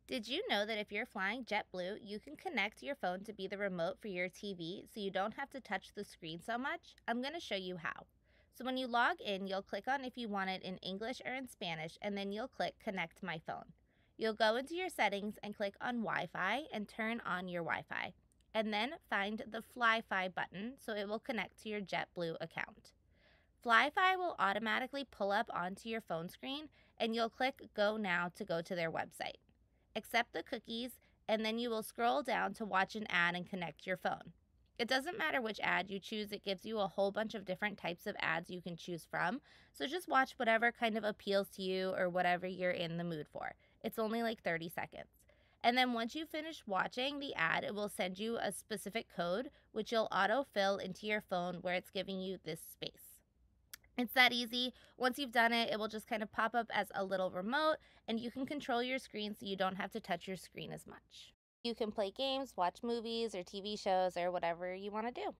Did you know that if you're flying JetBlue, you can connect your phone to be the remote for your TV so you don't have to touch the screen so much? I'm going to show you how. So when you log in, you'll click on if you want it in English or in Spanish, and then you'll click Connect My Phone. You'll go into your settings and click on Wi-Fi and turn on your Wi-Fi. And then find the Fly-Fi button so it will connect to your JetBlue account. Fly-Fi will automatically pull up onto your phone screen, and you'll click Go Now to go to their website. Accept the cookies, and then you will scroll down to watch an ad and connect your phone. It doesn't matter which ad you choose, it gives you a whole bunch of different types of ads you can choose from, so just watch whatever kind of appeals to you or whatever you're in the mood for. It's only like 30 seconds. And then once you finish watching the ad, it will send you a specific code, which you'll auto-fill into your phone where it's giving you this space. It's that easy. Once you've done it, it will just kind of pop up as a little remote, and you can control your screen so you don't have to touch your screen as much. You can play games, watch movies or TV shows or whatever you want to do.